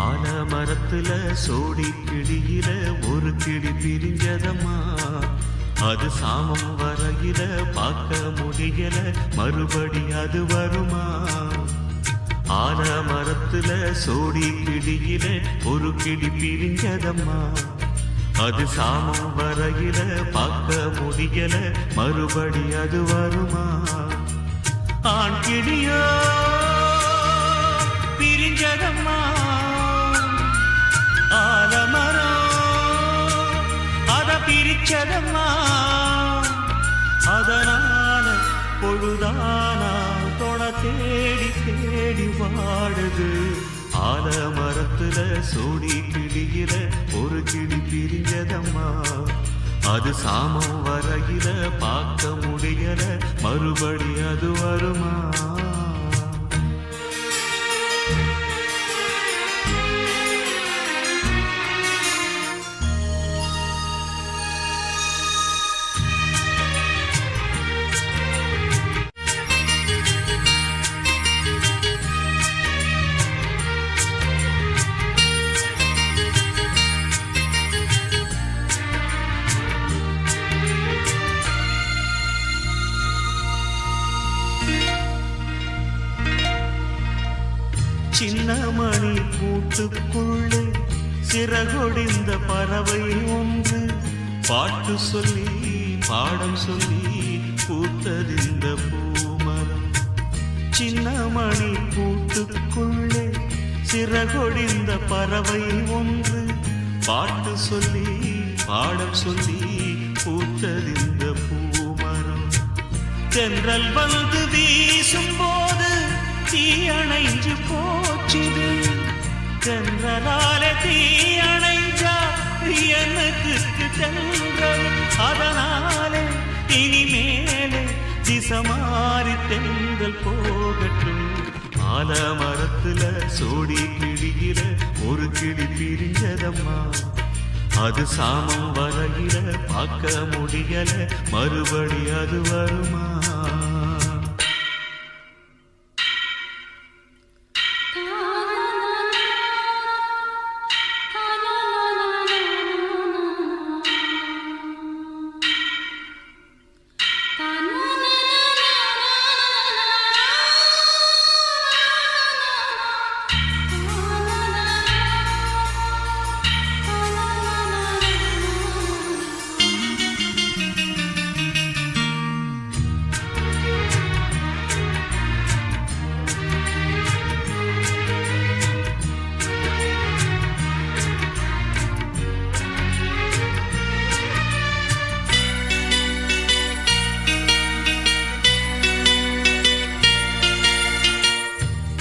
ஆலமரத்துல சோடி கிளியில ஒரு கிளி பிரிஞ்சதம்மா. அது சாமம் வரையில பார்க்க முடியல, மறுபடி அது வருமா? ஆலமரத்துல சோடி கிளியில ஒரு கிளி பிரிஞ்சதம்மா. அது சாமம் வரையில பார்க்க முடியல, மறுபடி அது வருமா? ஆண் கிளியோ பிரிஞ்சதம்மா. ஆலமரம் அத பிரிச்சதம்மா. அதனால பொழுதானா தொட தேடி தேடி வாடுது. ஆலமரத்துல சோடி கிளியில ஒரு கிளி பிரிஞ்சதம்மா. அது சாமம் வரையில பார்க்க முடியல, மறுபடி அது வருமா? சின்ன மணி கூட்டுக்குள்ளே சிறகொடிந்த பறவை ஒன்று பாட்டு சொல்லி பாடம் சொல்லி பூத்ததிந்த பூமரம். சின்ன மணி கூட்டுக்குள்ளே சிறகொடிந்த பறவை ஒன்று பாட்டு சொல்லி பாடம் சொல்லி பூத்ததிந்த பூமரம். தென்றல் வந்து வீசும் போது தீயணைஞ்சு போச்சுது. தென்றலாலே தீயணைஞ்சா எனக்கு தென்றல். அதனாலே இனிமேலே திசமாறி தென்றல் போகட்டும். ஆலமரத்துல சோடி கிளியில ஒரு கிளி பிரிஞ்சதம்மா. அது சாமம் வரையில பார்க்க முடியல, மறுபடி அது வருமா?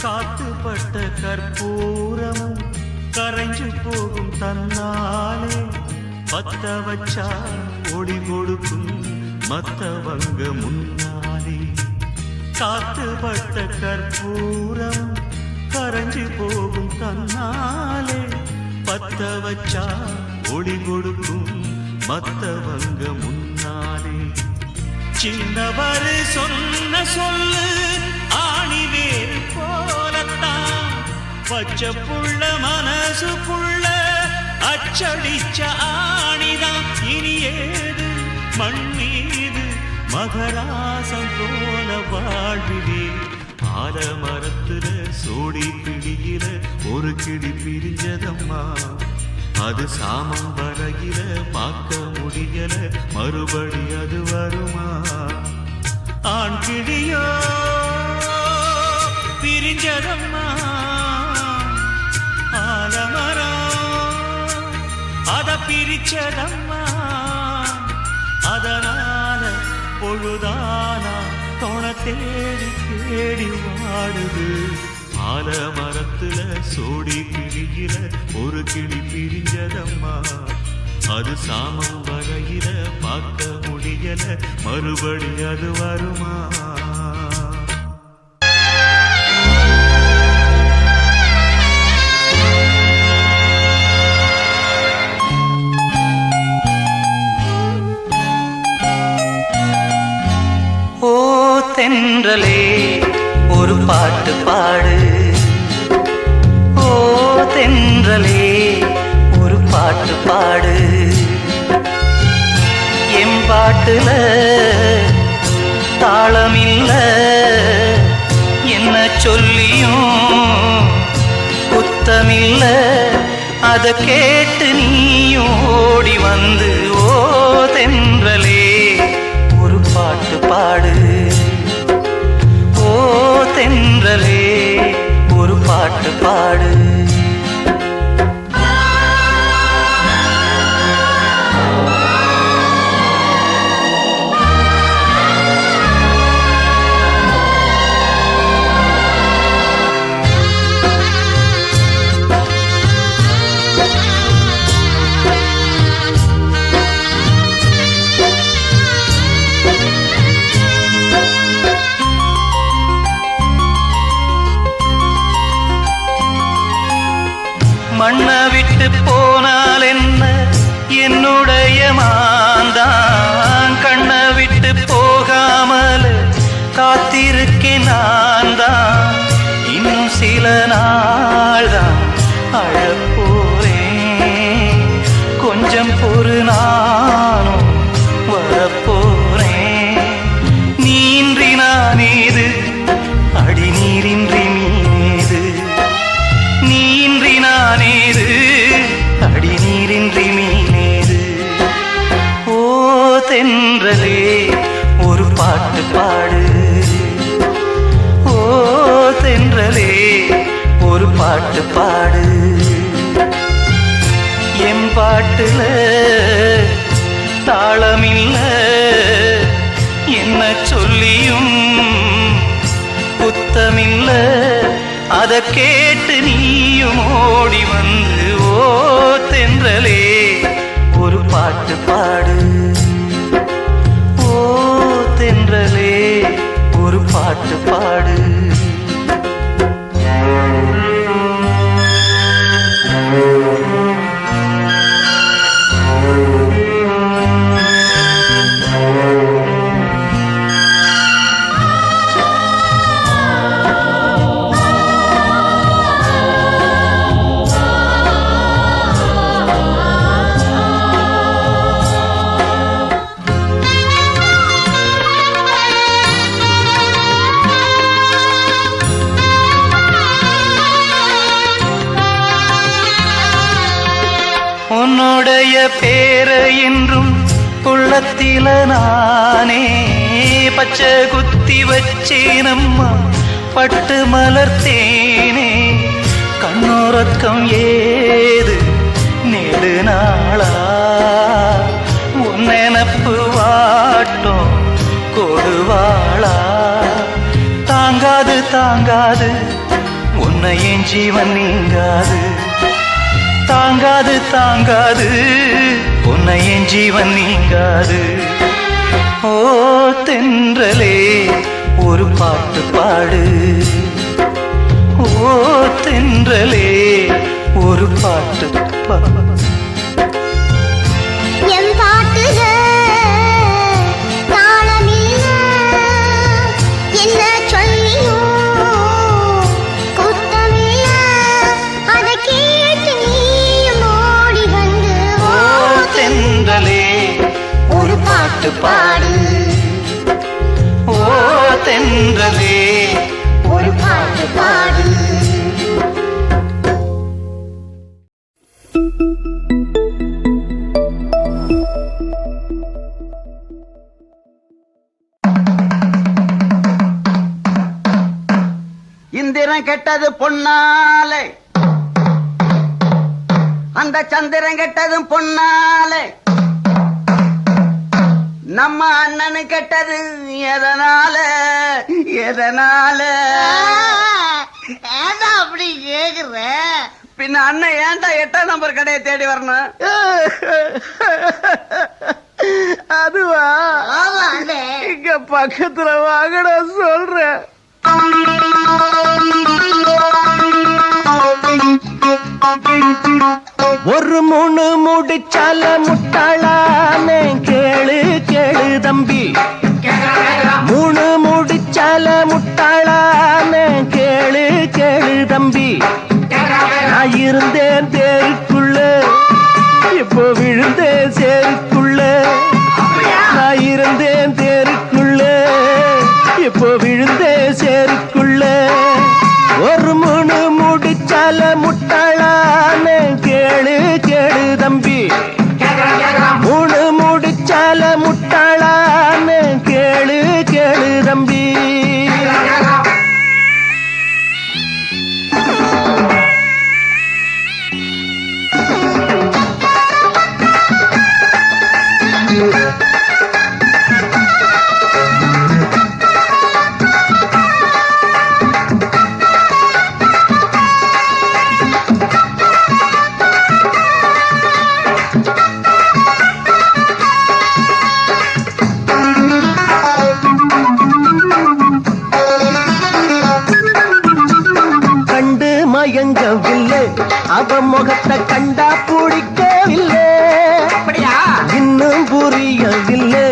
காத்துப்பட்ட கற்பூரமும் கரைஞ்சு போகும் தன்னாலே. பத்த வச்சா ஒளி கொடுக்கும் மத்தவங்க முன்னாலே. காத்துப்பட்ட கற்பூரம் கரைஞ்சு போகும் தன்னாலே. பத்த வச்சா ஒளி கொடுக்கும் மத்தவங்க முன்னாலே. சின்னவர் சொன்ன சொல்லு ஆணி வேறு போலத்தான். பச்சை புள்ள மனசு புள்ள அச்சடிச்ச ஆணிதான். இனி ஏது மண் மீது மகராசம் போல வாழ்விலே. ஆலமரத்துல சோடி கிளியில ஒரு கிளி பிரிஞ்சதம்மா. அது சாமம் வரையில பார்க்க முடியல, மறுபடி அது வருமா? ஆண் கிளியோ பிரிஞ்சதம்மா. ஆலமரம் அத பிரிச்சதம்மா. அதனால பொழுதானா தொண தேடி தேடி வாடுது. ஆலமரத்துல சோடி கிளியில ஒரு கிளி பிரிஞ்சதம்மா. அது சாமம் வரையில பார்க்க முடியல, மறுபடி அது வருமா? தென்றலே ஒரு பாட்டு பாடு. ஓ தென்றலே ஒரு பாட்டு பாடு. எம்பாட்டுல தாளமில்ல என்ன சொல்லியும் குத்தமில்ல. அத கேட்டு நீயும் ஓடி வந்து ஓ தென்றலே ஒரு பாட்டு பாடு. ஓ தென்றலே ஒரு பாட்டு பாடு. மண்ணை விட்டு போனால் என்ன என்னுடைய மாந்தான். கண்ணை விட்டு போகாமல் காத்திருக்கேன் நான் தான். இன்னும் சில நாள் தான் அழப்போறேன். கொஞ்சம் பொறு நானும் வரப்போறேன். நீன்றி நான் ஏது அடி நீரின்றி மீனேது. நீன்றி நானேது அடி நீரின்றி மீனேது. ஓ தென்றலே ஒரு பாட்டு பாடு. ஓ தென்றலே ஒரு பாட்டு பாடு. எம் பாட்டுல தாளமில்ல என்ன சொல்லியும் குத்தமில்ல. அத கேட்டு நீயும் ஓடி வந்து ஓ தென்றலே ஒரு பாட்டு பாடு. ஓ தென்றலே ஒரு பாட்டு பாடு. உன்னுடைய பேரை என்றும் உள்ளத்தில நானே பச்சை குத்தி வச்சேனம்மா பட்டு மலர்த்தேனே. கண்ணோரக்கம் ஏது நெடு நாளா உன் நினப்பு வாட்டும் கொடுவாளா. தாங்காது தாங்காது உன்னை என் ஜீவன் நீங்காது. தாங்காது தாங்காது உன்னை என் ஜீவன் நீங்காது. ஓ தென்றலே ஒரு பாட்டு பாடு. ஓ தென்றலே ஒரு பாட்டு பாடு. பாடு. ஓ தென்றலே ஒரு பாட்டு பாடு. இந்திரன் கெட்டது பொன்னாலே அந்த சந்திரன் கெட்டதும் பொன்னாலே. நம்ம அண்ணனு கெட்டது எதனால எதனால அப்படி கேக்குற? பின்ன அண்ணன் ஏன்டா 8ஆம் நம்பர் கடையை தேடி வரணும்? அதுவா இங்க பக்கத்துல வாங்கட சொல்றேன். ஒரு மூணு முடிச்சால முட்டாளானே கேளு கேளு தம்பி. மூணு முடிச்சால முட்டாளானே கேளு கேளு தம்பி. இருந்தேன் தேருக்குள்ள இப்போ விழுந்தேன் சேருக்குள்ள நான் இருந்தேன் தேருக்குள்ள இப்போ விழுந்தேன் சேருக்குள்ள ஒரு முணு முடிச்சால முட்டாளான கேளு கேளு தம்பி மூணு முடிச்சால முட்டாளான கேளு கேளு தம்பி மயங்கவில்லை அவ முகத்தை கண்டா பிடிக்கவில்லை இன்னும் புரியவில்லை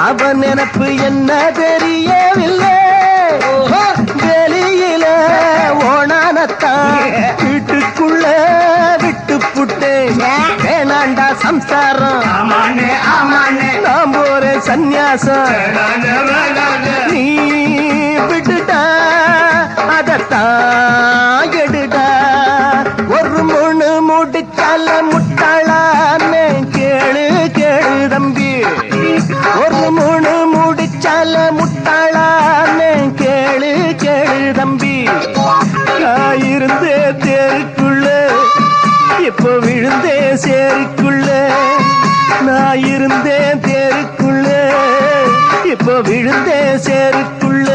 அவ நினப்பு என்ன தெரியவில்லை வெளியில ஓணானத்தான் வீட்டுக்குள்ள விட்டு புட்டேன் வேணாண்டா சம்சாரம் நான் போறேன் சந்நியாசம் நீ விட்டுட்டா அதத்தான் எடுடா ஒரு முணு முடிச்சால முட்டாளான்னு கேளு கேளு தம்பி ஒரு முணு முடிச்சால முட்டாளான்னு கேளு கேளு தம்பி நான் இருந்தே தேருக்குள்ள இப்போ விழுந்தே சேருக்குள்ள நான் இருந்தேன் தேருக்குள்ள இப்போ விழுந்தே சேருக்குள்ள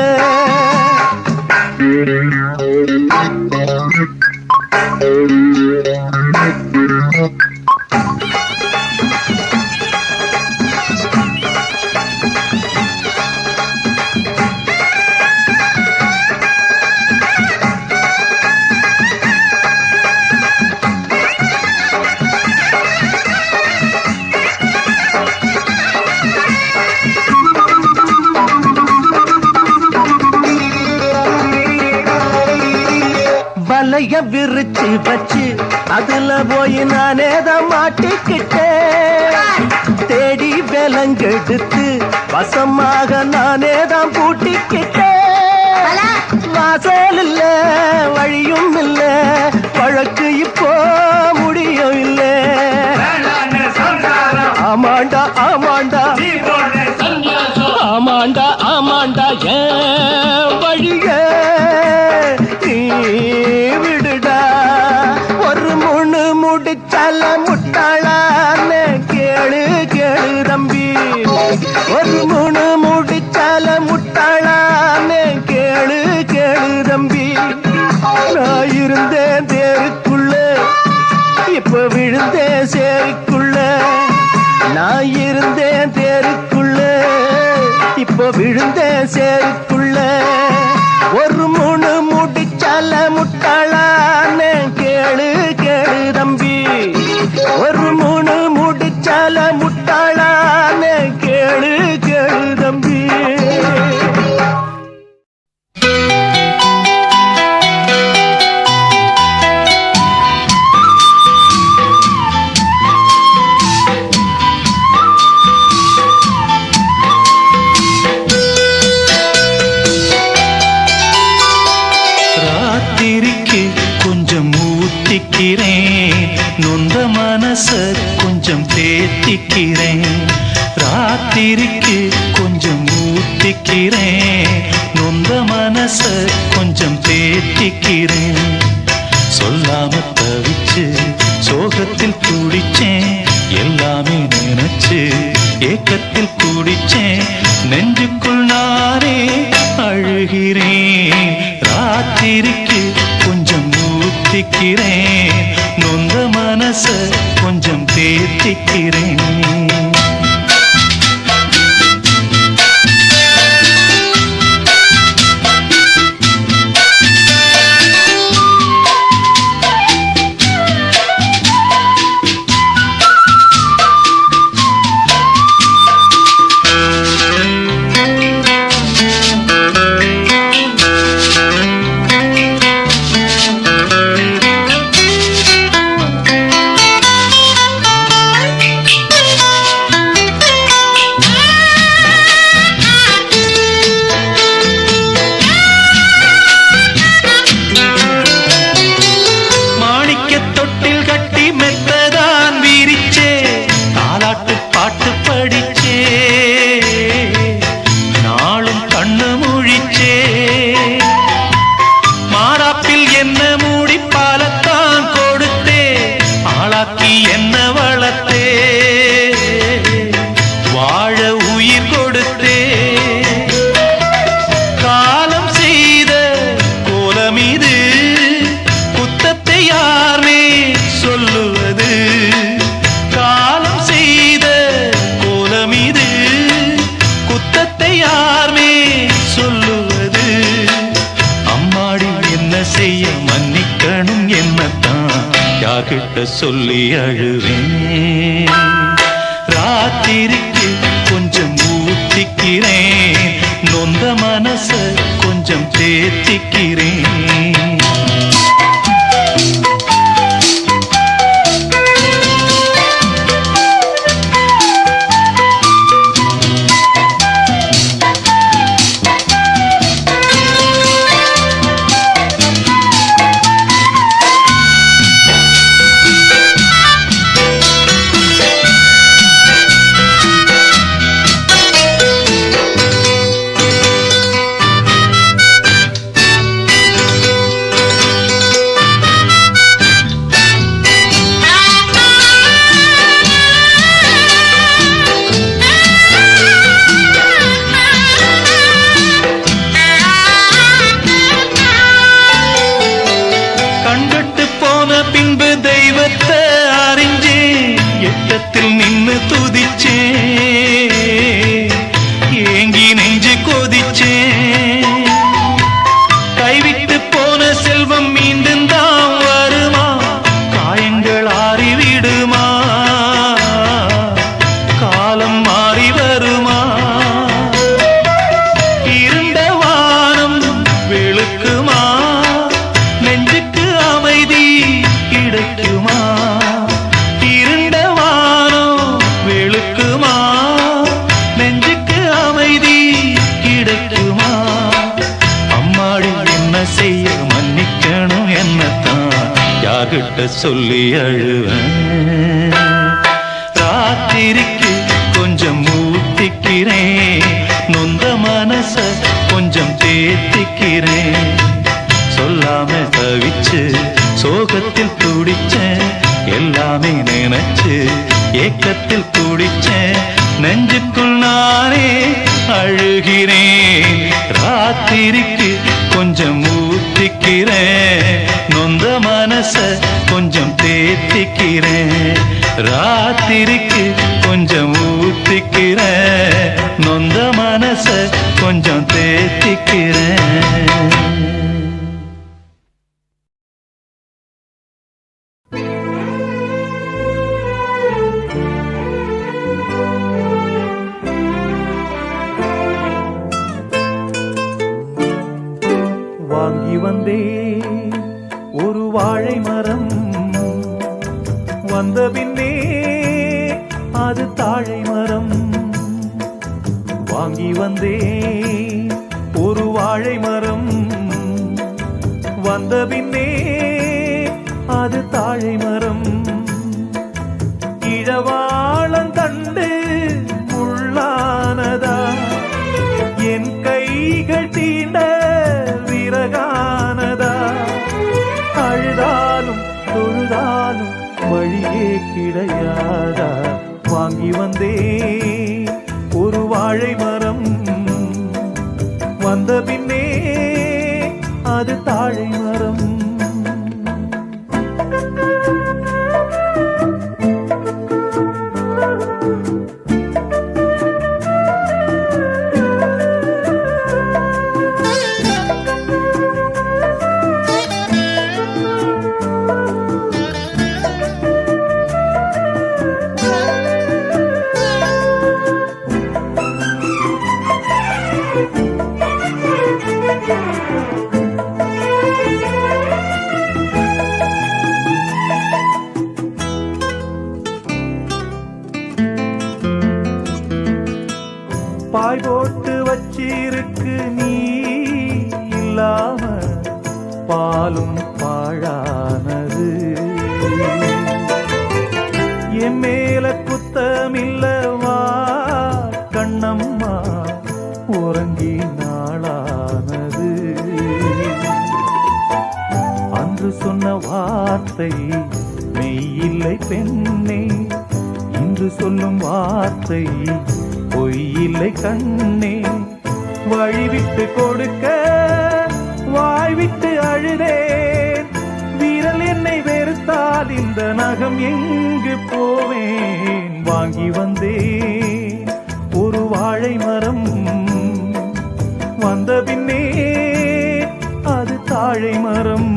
வலைய விரிச்சு வச்சு அதுல போய் நானே தான் மாட்டிக்கிட்டேன் தேடி விலங்கெடுத்து வசமாக நானே தான் பூட்டிக்கிட்டேன் வாசல் இல்ல வழியும் இல்ல வழக்கு இப்போ முடியும் இல்ல ஆமாண்டா ஆமாண்டா ஆமாண்டா ஆமாண்டா ஏன் வழிய நீ விடுடா ஒரு முணு முடிச்சால முட்டாளான்னு கேளு கேளு தம்பி ஒரு முணு முடிச்சால முட்டாளான்னு கேளு கேளு தம்பி நான் இருந்தேன் தேருக்குள்ள இப்ப விழுந்தேன் சேருக்குள்ள நான் இருந்தேன் தேருக்குள்ள இப்போ விழுந்தேன் சேருக்குள்ள ஒரு முணு முடிச்சால முட்டாளான்னு கேளு கேளு தம்பி ஒரு முணு முடிச்சால முட்டாளான்னு கேளு கேளு தம்பி நொந்த மனச கொஞ்சம் தேத்திக்கிறேன் ராத்திரிக்கு கொஞ்சம் ஊத்திக்கிறேன் நொந்த மனச கொஞ்சம் தேத்திக்கிறேன் சொல்லாம தவிச்சு சோகத்தில் துடிச்சேன் எல்லாமே நினைச்சு ஏக்கத்தில் குடிச்சேன் நெஞ்சுக்குள் நானே அழுகிறேன் ராத்திரிக்கு கொஞ்சம் ஊத்திக்கிறேன் நொந்த மனச கொஞ்சம் தேத்திக்கிறேன் யார்கிட்ட சொல்லி அழுவேன். ராத்திரிக்கு கொஞ்சம் ஊத்திக்கிறேன், நொந்த மனச கொஞ்சம் தேத்திக்கிறேன். நின்னு துதிச்சே, ஏங்கி நெஞ்சு கொதிச்சே. கைவிட்டு போன செல்வம் மீண்டும் தான் வருமா? காயங்கள் ஆறிவிடுமா? காலம் மாறி வருமா? இருண்ட வானம் வெளுக்குமா? நெஞ்சுக்கு அமைதி கிடைக்குமா? செய்ய மன்னிக்கணும் என்னத்தான் யார்கிட்ட சொல்லி அழுவேன். ராத்திரிக்கு கொஞ்சம் ஊத்திக்கிறேன், நொந்த மனச கொஞ்சம் தேத்திக்கிறேன். சொல்லாம தவிச்சு சோகத்தில் துடிச்சேன், எல்லாமே நினைச்சு ஏக்கத்தில் துடிச்சேன். நெஞ்சுக்குள் நானே அழுகிறேன். ராத்திரிக்கு கொஞ்சம் ஊத்திக்கிறேன், நொந்த மனச கொஞ்சம் தேத்திக்கிறேன். ராத்திரிக்கு கொஞ்சம் ஊத்திக்கிறேன், நொந்த மனச கொஞ்சம் தேத்திக்கிறேன். வாங்கி வந்தே ஒரு வாழை மரம், வந்த பின்னே அது தாழை மரம். வாங்கி வந்தே ஒரு வாழை மரம், வந்த பின்னே அது தாழை மரம். இழவாளந்தண்டு முள்ளானதா, என் கைகள் தீண்ட விறகானதா. அழுதாலும் தொழுதாலும் வழியே கிடையாதா. வாங்கி வந்தே ஒரு வாழை மரம், வந்த பின்னே அது தாழை மரம். பாய் போட்டு வச்சிருக்கு நீ இல்லாம, பாலும் பாழானது. என் மேல குத்தமில்லவா கண்ணம்மா, உறங்கி நாளானது. அன்று சொன்ன வார்த்தை மெய்யில்லை பெண்ணே, இன்று சொல்லும் வார்த்தை பொய்யில்லை கண்ணே. வழிவிட்டு கொடுக்க வாய்விட்டு அழுதேன், விரல் என்னை வெறுத்தால் இந்த நகம் எங்கு போவேன். வாங்கி வந்தேன் ஒரு வாழை மரம், வந்த பின்னே அது தாழை மரம்.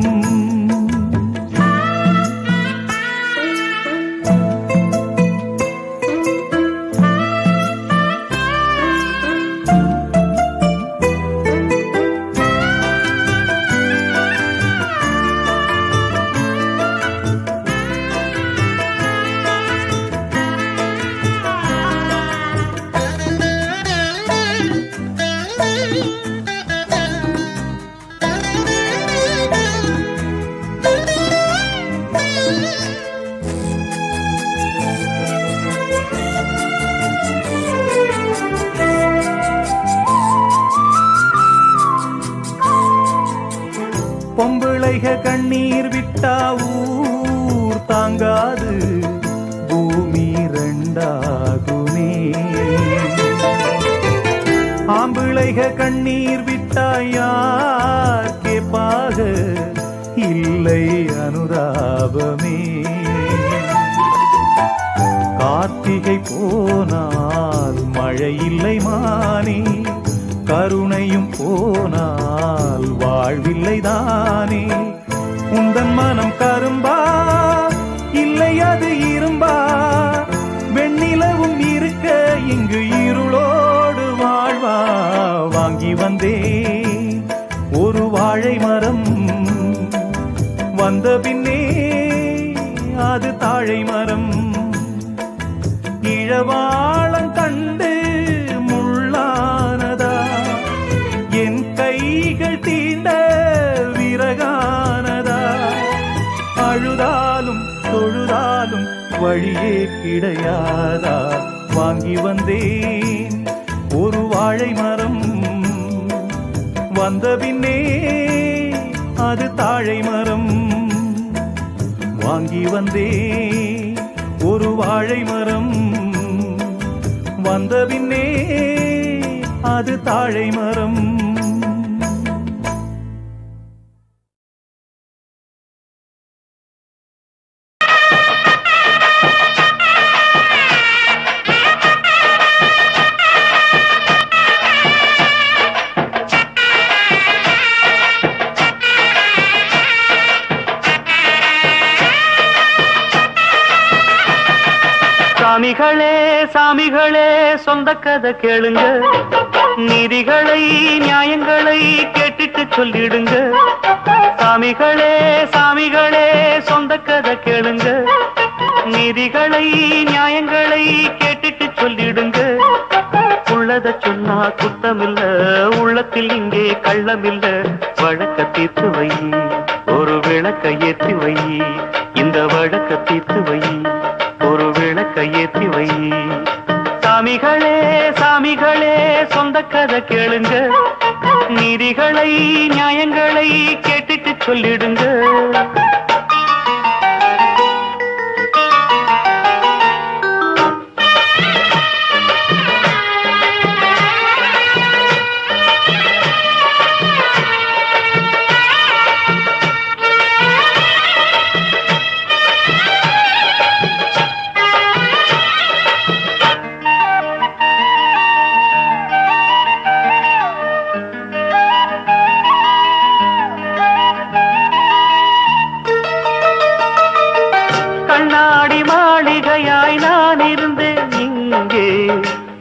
கண்ணீர் விட்டா ஊர் தாங்காது பூமி ரெண்டாகுமே. ஆம்பிளைக கண்ணீர் விட்டா யார் கேப்பாக இல்லை அனுதாபமே. கார்த்திகை போனால் மழை இல்லை மானே, கருணையும் போனால் வாழ்வில்லை தானே. உந்தன் மனம் கரும்பா இல்லை அது இரும்பா, வெண்ணிலவும் இருக்க இங்கு இருளோடு வாழ்வா. வாங்கி வந்தே ஒரு வாழை மரம், வந்த பின்னே அது தாழை மரம். இழவாளம் கண்டு முள்ளானதா, என் கைகள் தீண்ட விறகானதா. அழுதாலும் தொழுதாலும் வழியே கிடையாதா. வாங்கி வந்தேன் ஒரு வாழை மரம், வந்த பின்னே அது தாழை மரம். வாங்கி வந்தேன் ஒரு வாழை மரம், வந்த பின்னே அது தாழை மரம். சாமிகளே சாமிகளே சொந்த கதை கேளுங்க, நீதிகளை நியாயங்களை கேட்டுட்டு சொல்லிடுங்க. சாமிகளே சாமிகளே சொந்த கதை கேளுங்க, நீதிகளை நியாயங்களை கேட்டுட்டு சொல்லிடுங்க. உள்ளத சொன்னா குத்தமில்ல, உள்ளத்தில் இங்கே கள்ளமில்ல. வழக்க தீர்த்து வை, ஒரு விளக்க ஏற்றி வை. இந்த வழக்க தீர்த்து வை, ஒரு விளக்க ஏற்றி வை. சாமிகளே சாமிகளே சொந்த கதை கேளுங்க, நீதிகளை நியாயங்களை கேட்டுட்டு சொல்லிடுங்க.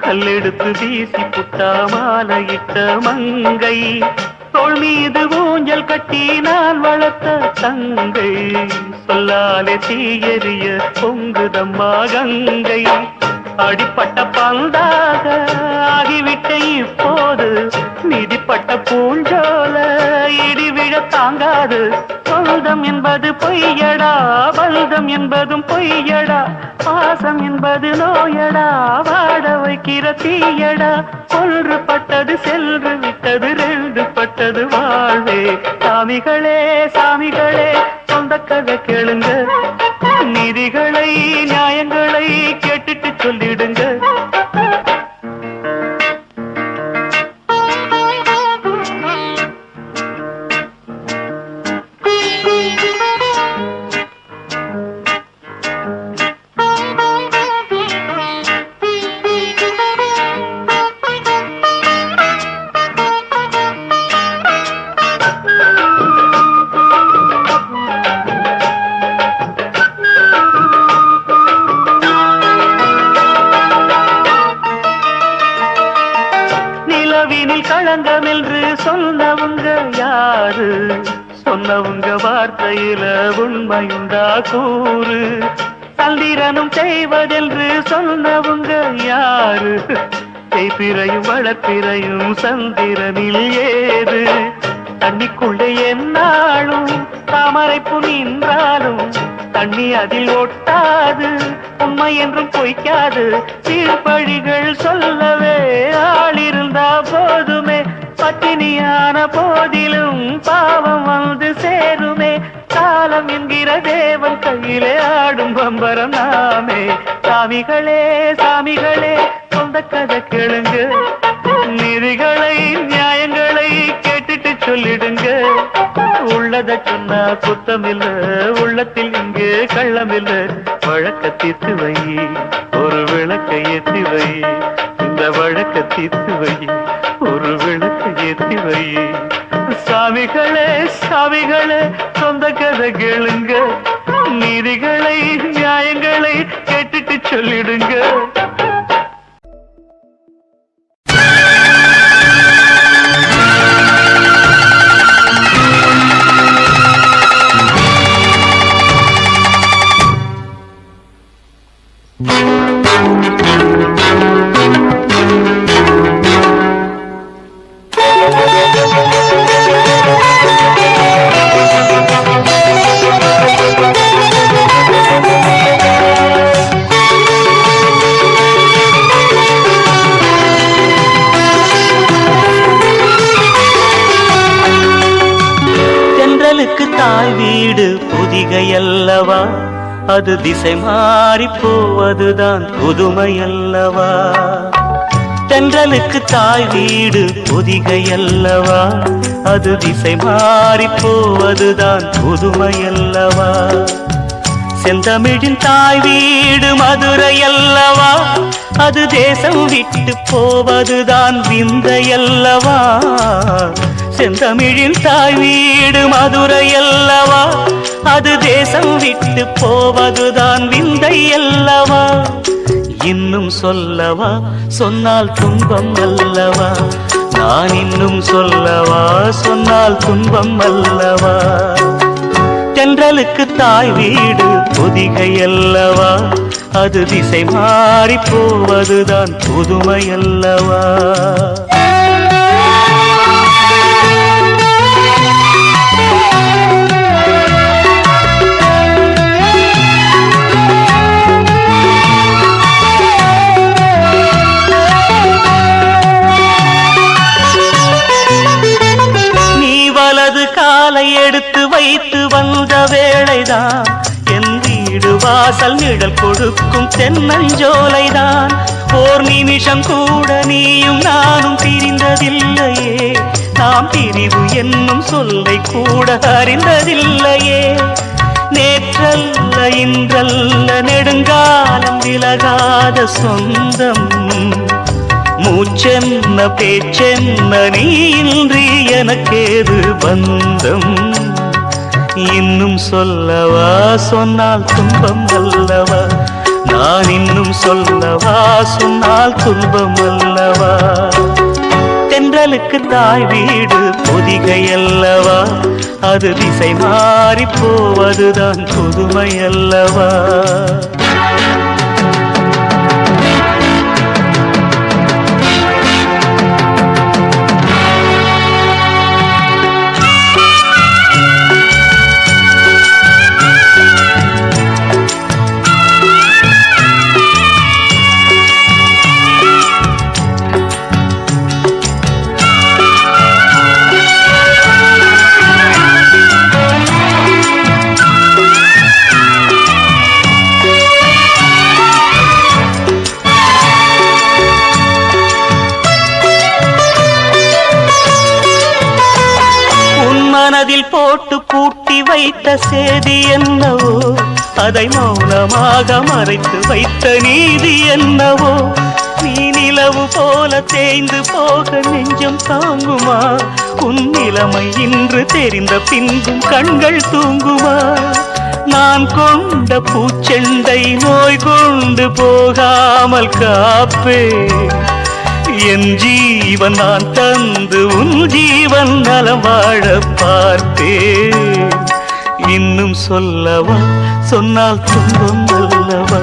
கல்லெடுத்து வீசி புட்டா மாலையிட்ட மங்கை, தோள் மீது ஊஞ்சல் கட்டி நான் வளர்த்த தங்கை. சொல்லாலே தீயறிய பொங்குதம்மா கங்கை. அடிப்பட்ட பந்தாக ஆகிவிட்ட இப்போது, மிதிப்பட்ட பூஞ்சோல இடி விழ தாங்காது. சொந்தம் என்பது பொய்யடா, பல்தம் என்பதும் பொய்யடா. பாசம் என்பது நோயடா, வாட வைக்கிற தீயடா. ஒன்று பட்டது சென்று விட்டது, ரெண்டு பட்டது வாழ்வே. சாமிகளே சாமிகளே சொந்த கதை கேளுங்க, நீதிகளை நியாயங்களை கேட்டுட்டு சொல்லிடுங்க. களங்கம் என்று சொன்னவங்க யாரு? சொன்னவங்க வார்த்தையில உண்மையுண்டா கூறு? சந்திரனும் செய்வதென்று சொன்னவங்க யாரு? செய்பிறையும் வளர்ப்பிறையும் சந்திரனில் ஏது? தண்ணிக்குள்ளே என்னாலும் தாமரைப்பு நின்றாலும் தண்ணி அதில் ஒட்டாது, உண்மை என்றும் பொய்க்காது. தீர்ப்பழிகள் சொல்லவே ஆளிருந்தா போதுமே, பட்டினியான போதிலும் பாவம் வந்து சேருமே. காலம் என்கிற தேவன் கையிலே ஆடும் பம்பரம் நாமே. சாமிகளே சாமிகளே சொந்த கதை கேளுங்க, நிதிகளை நியாயங்களை கேட்டுட்டு சொல்லிடுங்க. உள்ளத சொன்னா குத்தமில்ல, உள்ளத்தில் இங்கே கள்ளமில்ல. வழக்க தீர்த்து வை, ஒரு விளக்கை ஏத்தி வை. இந்த வழக்க தீர்த்து வை, ஒரு விளக்கை ஏத்தி வை. சாமிகளே சாமிகளே சொந்த கதை கேளுங்க, நீதிகளை நியாயங்களை கேட்டுட்டு சொல்லிடுங்க. தாய் வீடு புதிகையல்லவா, அது திசை மாறி போவதுதான் புதுமையல்லவா. தென்றலுக்கு தாய் வீடு புதிகையல்லவா, அது திசை மாறி போவதுதான் புதுமையல்லவா. செந்தமிழின் தாய் வீடு மதுரையல்லவா, அது தேசம் விட்டு போவதுதான் விந்தையல்லவா. செந்தமிழின் தாய் வீடு மதுரையல்லவா, அது தேசம் விட்டு போவதுதான் விந்தையல்லவா. இன்னும் சொல்லவா, சொன்னால் துன்பம் அல்லவா. நான் இன்னும் சொல்லவா, சொன்னால் துன்பம் அல்லவா. தென்றலுக்கு தாய் வீடு பொதிகையல்லவா, அது திசை மாறி போவதுதான் புதுமையல்லவா. எடுத்து வைத்து வந்த வேளைதான் என் வீடு வாசல் நிழல் கொடுக்கும் தென்னஞ்சோலைதான். ஓர் நிமிஷம் கூட நீயும் நானும் பிரிந்ததில்லையே, நாம் பிரிவு என்னும் சொல்லை கூட அறிந்ததில்லையே. நேற்றல்ல இன்றல்ல நெடுங்காலம் விலகாத சொந்தம், மூச்சென்ன பேச்சென்ன நீ இன்றி எனக்கேது பந்தம். இன்னும் சொல்லவா, சொன்னால் துன்பம் அல்லவா. நான் இன்னும் சொல்லவா, சொன்னால் துன்பம் அல்லவா. தென்றலுக்கு தாய் வீடு பொதிகையல்லவா, அது திசை மாறி போவதுதான் புதுமையல்லவா. மனதில் போட்டு பூட்டி வைத்த சேதி என்னவோ, அதை மௌனமாக மறைத்து வைத்த நீதி என்னவோ. நீ நிலவு போல தேய்ந்து போக நெஞ்சம் தாங்குமா, உன் நிலைமை இன்று தெரிந்த பின்பும் கண்கள் தூங்குமா. நான் கொண்ட பூச்செண்டை நோய் கொண்டு போகாமல் காப்பே, என் ஜீவன் நான் தந்து உன் ஜீவன் நலம் வாழ பார்த்தேன். இன்னும் சொல்லவா, சொன்னால் துன்பம் அல்லவா.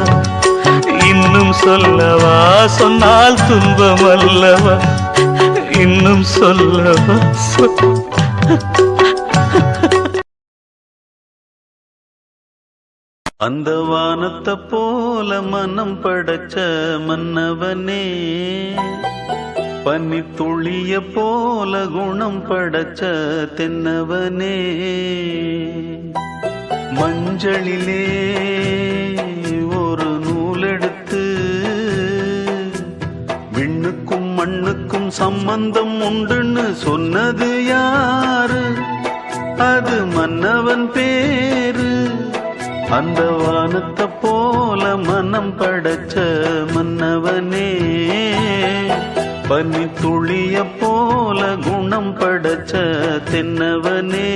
இன்னும் சொல்லவா, சொன்னால் துன்பம் அல்லவா. இன்னும் சொல்லவா, அந்த வானத்தை போல மனம் படைச்ச மன்னவனே, பனி துளிய போல குணம் படைச்ச தென்னவனே. மஞ்சளிலே ஒரு நூலெடுத்து விண்ணுக்கும் மண்ணுக்கும் சம்பந்தம் உண்டுன்னு சொன்னது யாரு? அது மன்னவன் பேரு. அந்த வானத்தை போல மனம் படைச்ச மன்னவனே, பனி துளிய போல குணம் படைச்ச தென்னவனே.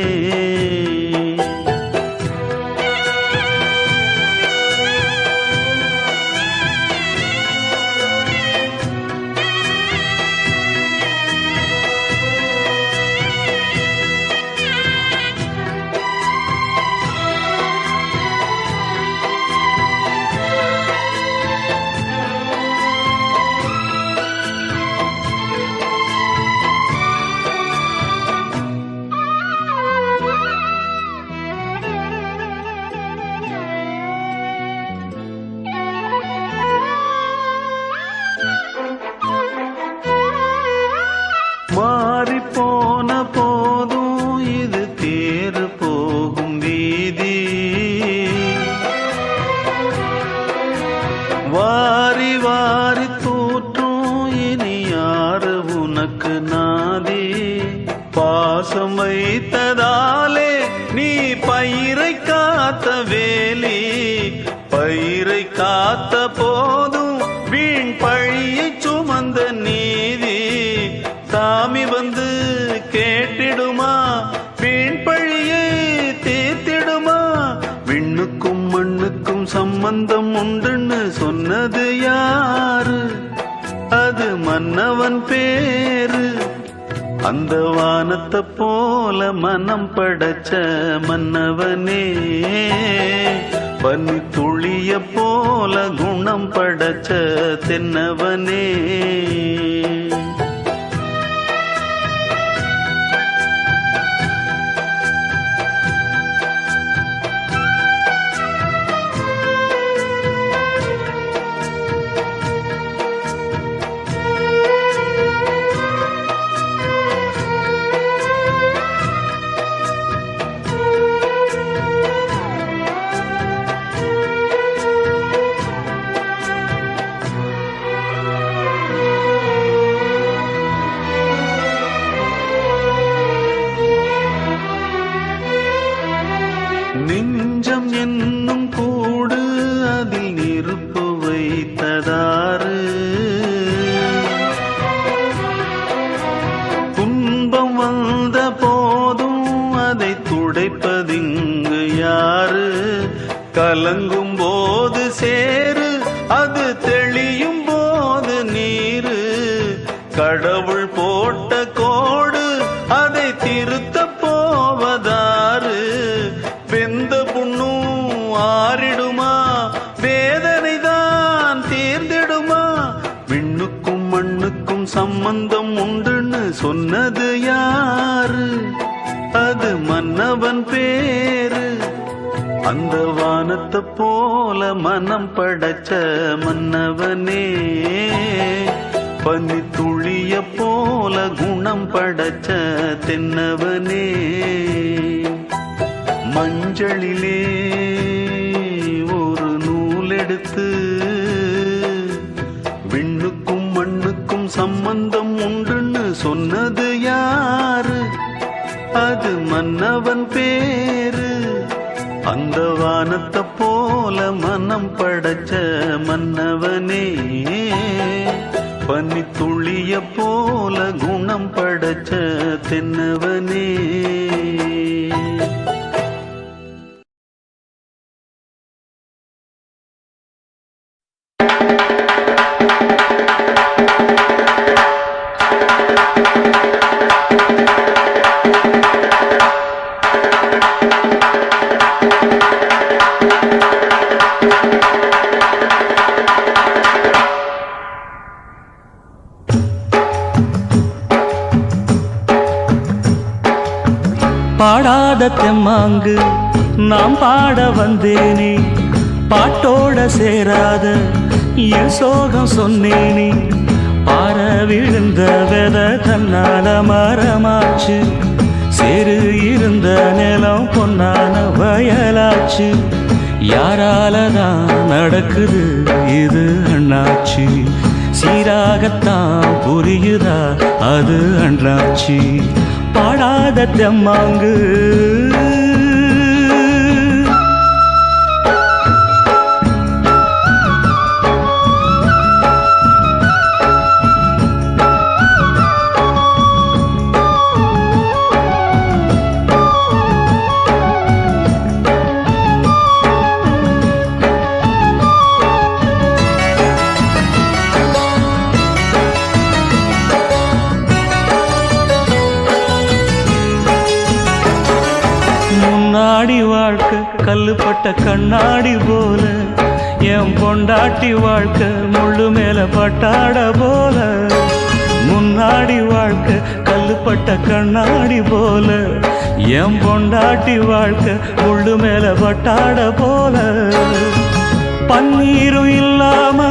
மாறி போன போதும் இது தேறு போகும் வீதி, வாரி வாரி தூற்றும் இனி யாரு உனக்கு நாதி? பாசம் வைத்ததாலே நீ பயிரை காத்த வேலி, பயிரை காத்த போதும் வீண் பழியை சுமந்த நீதி. சாமி வந்து கேட்டிடுமா, வீண் பழியை தீர்த்திடுமா? விண்ணுக்கும் மண்ணுக்கும் சம்பந்தம் உண்டுன்னு சொன்னது யாரு? அது மன்னவன் பேரு. அந்த வானத்தை போல மனம் படைச்ச மன்னவனே, பனி துளிய போல குணம் படைச்ச தென்னவனே. நெஞ்சம் என்னும் கூடு அதில் நெருப்பு வைத்ததாறு? துன்பம் வந்த போதும் அதை துடைப்பதிங்கு யாரு? கலங்கும் போது சேரு, அது தெளியும் போது நீரு. கடவுள் போட்ட கோடு அதை திருத்த போவதாரு? வெந்த புண்ணும் ஆறிடுமா, வேதனை தான் தீர்ந்திடுமா? விண்ணுக்கும் மண்ணுக்கும் சம்பந்தம் உண்டுன்னு சொன்னது யாரு? அது மன்னவன் பேரு. அந்த வானத்தை போல மனம் படைச்ச மன்னவனே, பனி துளிய போல குணம் படைச்ச தென்னவனே. மஞ்சளிலே ஒரு நூலெடுத்து விண்ணுக்கும் மண்ணுக்கும் சம்பந்தம் உண்டுன்னு சொன்னது யாரு? அது மன்னவன் பேரு. அந்த வானத்தை போல மனம் படைச்ச மன்னவனே, பனி துளிய போல குணம் படைச்ச தென்னவனே. பாடாத தெம்மாங்கு நாம் பாட வந்தேனே, பாட்டோட சேராத என் சோகம் சொன்னேனே. பார விழுந்த வெத தன்னால மரமாச்சு, சேரு இருந்த நிலம் பொன்னான வயலாச்சு. யாராலதான் நடக்குது இது அண்ணாச்சி? சீராகத்தான் புரியுதா அது அண்ணாச்சி? பாடாத தெம்மாங்கு முன்னாடி வாழ்க்கை கல்லுப்பட்ட கண்ணாடி போல, என் பொண்டாட்டி வாழ்க்கை முள்ளு மேல பட்டாட போல. முன்னாடி வாழ்க்கை கல்லுப்பட்ட கண்ணாடி போல, என் பொண்டாட்டி வாழ்க்கை முள்ளு மேல பட்டாட போல. பன்னீரும் இல்லாம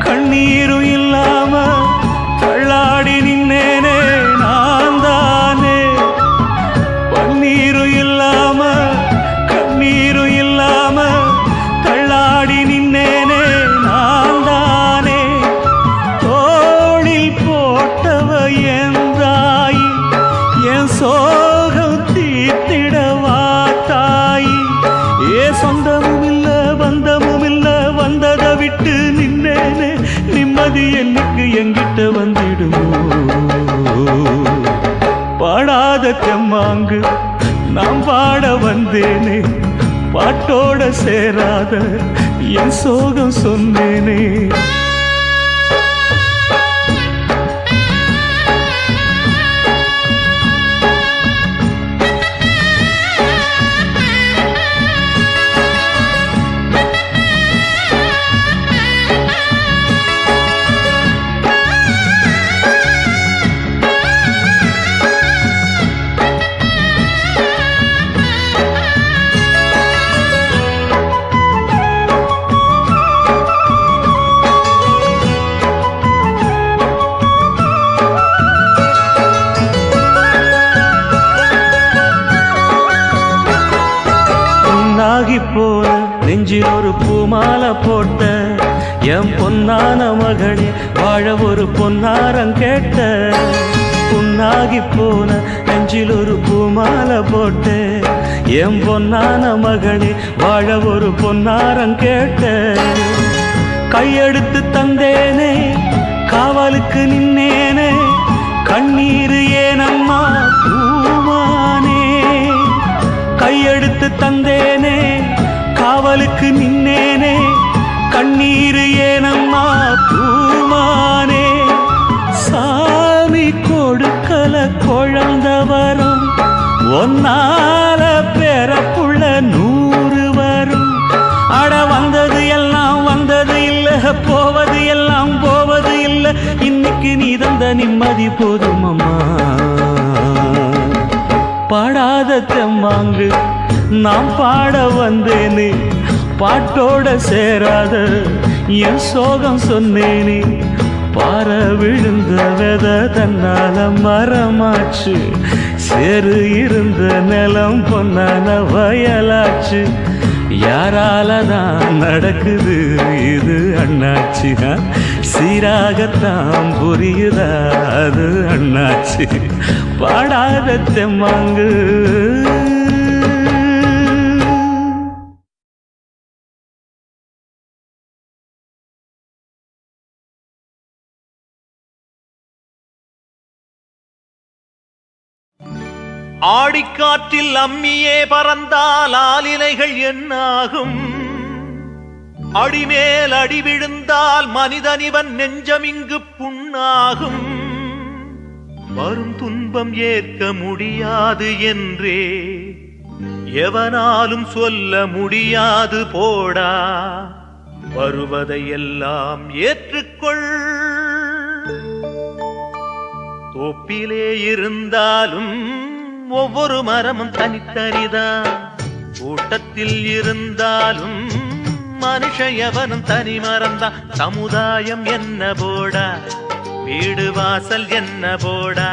கண்ணீரும் இல்லாம தள்ளாடி நின்னேனே நான் தானே. பன்னீரும் இல்லாம கண்ணீரும் இல்லாம தள்ளாடி நின்னேனே நான் தானே. தோளில் போட்டவ என் தாயி, என் சோகம் தீர்த்திடவா தாயி. ஏ சொந்தமும் இல்ல பந்தமும் இல்ல, வந்ததை விட்டு நின்னேனே. நிம்மதி என்னைக்கு எங்கிட்ட வந்துடுமோ? பாடாத தெம்மாங்கு நாம் பாட வந்தேனே. பாட்டோட சேராத என் சோகம் சொன்னேனே. போல நெஞ்சில் ஒரு பூமாலை போட்ட என் பொன்னான மகளே, வாழ ஒரு பொன்னாரம் கேட்ட. புண்ணாகி போன நெஞ்சில் ஒரு பூமாலை போட்ட என் பொன்னான மகளே, வாழ ஒரு பொன்னாரம் கேட்ட. கையெடுத்து தந்தேனே காவலுக்கு நின்னேனே, கண்ணீர் ஏனம்மா பூமானே. கையெடுத்து தந்தேனே காவலுக்கு நின்னேனே, கண்ணீர் ஏனம்மா பூமானே. சாமி கொடுக்கல குழந்த வரும், ஒன்னால பிறப்புள்ள 100 வரும். அட வந்தது எல்லாம் வந்தது இல்ல, போவது எல்லாம் போவது இல்ல. இன்னைக்கு நீ தந்த நிம்மதி போதுமம்மா. பாடாத தெம்மாங்கு நாம் பாட வந்தேனே. பாட்டோட சேராத என் சோகம் சொன்னேனே. பாற விழுந்த வெத தன்னால மரமாச்சு, சேரு இருந்த நிலம் பொன்னான வயலாச்சு. யாராலதான் நடக்குது இது அண்ணாச்சி? சீராகத்தான் புரியுதா அது அண்ணாச்சி? பாடாத தெம்மாங்கு ஆடிக்காற்றில் அம்மியே பறந்தால் ஆலிலைகள் என்னாகும்? அடிமேல் அடி விழுந்தால் மனிதனிவன் நெஞ்சமிங்கு புண்ணாகும். வரும் துன்பம் ஏற்க முடியாது என்றே எவனாலும் சொல்ல முடியாது போடா. வருவதையெல்லாம் ஏற்றுக்கொள். தோப்பிலே இருந்தாலும் ஒவ்வொரு மரமும் தனித்தனிதான். கூட்டத்தில் இருந்தாலும் மனுஷ எவனும் தனி மரம்தான். சமுதாயம் என்ன போடா, வீடு வாசல் என்ன போடா,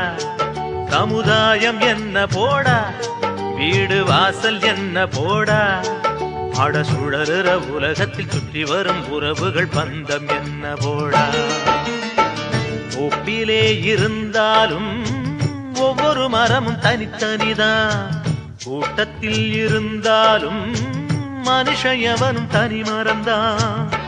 சமுதாயம் என்ன போடா, வீடு வாசல் என்ன போடா, அட சுழலுற உலகத்தில் சுற்றி வரும் உறவுகள் பந்தம் என்ன போடா. ஒப்பிலே இருந்தாலும் ஒவ்வொரு மரமும் தனித்தனிதான், கூட்டத்தில் இருந்தாலும் மனுஷ எவனும் தனி மரம்தான்.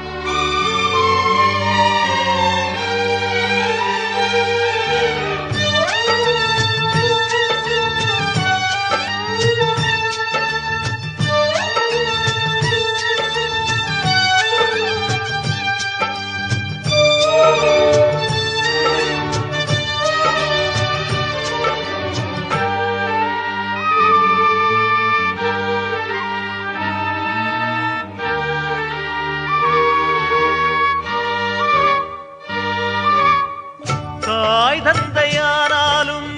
தந்தையானாலும்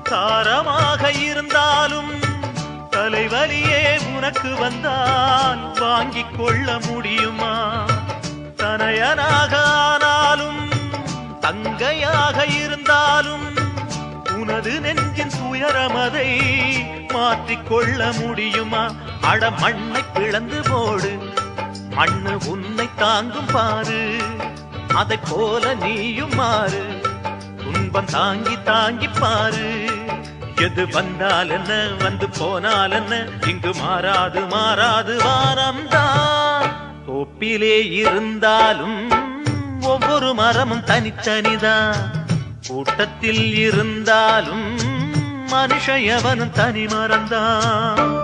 தாரமாக இருந்தாலும் தலைவலியே உனக்கு வந்தால் வாங்கிக் கொள்ள முடியுமா? தனையனாக ஆனாலும் தங்கையாக இருந்தாலும் உனது நெஞ்சின் துயரமதை மாற்றிக்கொள்ள முடியுமா? அட மண்ணை பிளந்து போடு, மண்ணு உன்னை தாங்கும் பாரு, அதை போல நீயும் மாறு, துன்பம் தாங்கி தாங்கி பாரு. எது வந்தால் என்ன, வந்து போனால் என்ன, இங்கு மாறாது மாறாது வானம்தான். தோப்பிலே இருந்தாலும் ஒவ்வொரு மரமும் தனித்தனிதான், கூட்டத்தில் இருந்தாலும் மனுஷ எவனும் தனி மரம்தான்.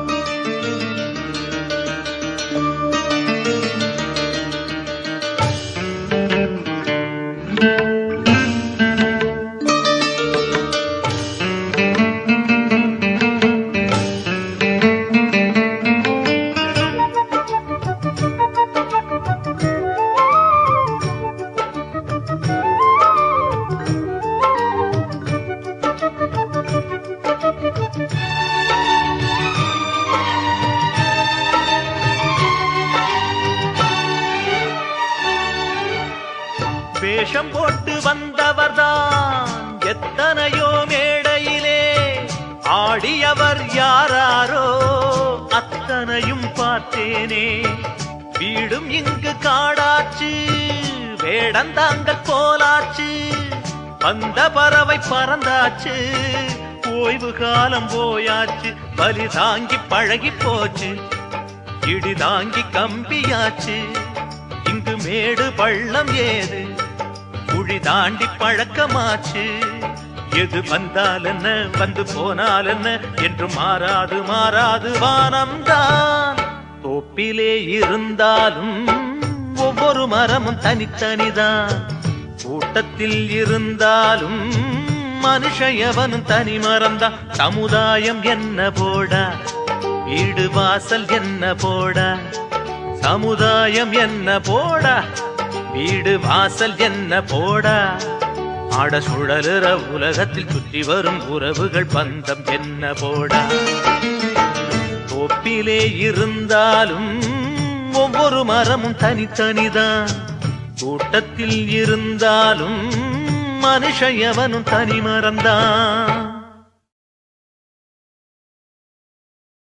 வேஷம் போட்டு வந்தவர்தான் எத்தனையோ மேடையிலே, ஆடியவர் யாராரோ அத்தனையும் பார்த்தேனே. வீடும் இங்கு காடாச்சு, வேடந்தாங்கள் போலாச்சு, வந்த பறவை பறந்தாச்சு, ஓய்வு காலம் போயாச்சு, பலி தாங்கி பழகி போச்சு, இடி தாங்கி கம்பியாச்சு. இங்கு மேடு பள்ளம் ஏது, குழி தாண்டி பழக்கமாச்சு. எது வந்தால் என்ன, வந்து போனால் என்ன, என்று மாறாது மாறாது வானம்தான். தோப்பிலே இருந்தாலும் ஒவ்வொரு மரமும் தனித்தனிதான், கூட்டத்தில் இருந்தாலும் மனுஷ எவனும் தனி மரம்தான். சமுதாயம் என்ன போடா, வீடு வாசல் என்ன போடா, சமுதாயம் என்ன போடா, வீடு வாசல் என்ன போடா, ஆட சுழலுற உலகத்தில் சுற்றி வரும் உறவுகள் பந்தம் என்ன போடா. தோப்பிலே இருந்தாலும் ஒவ்வொரு மரமும் தனித்தனிதான், கூட்டத்தில் இருந்தாலும் மனுஷ எவனும் தனி மரம்தான்.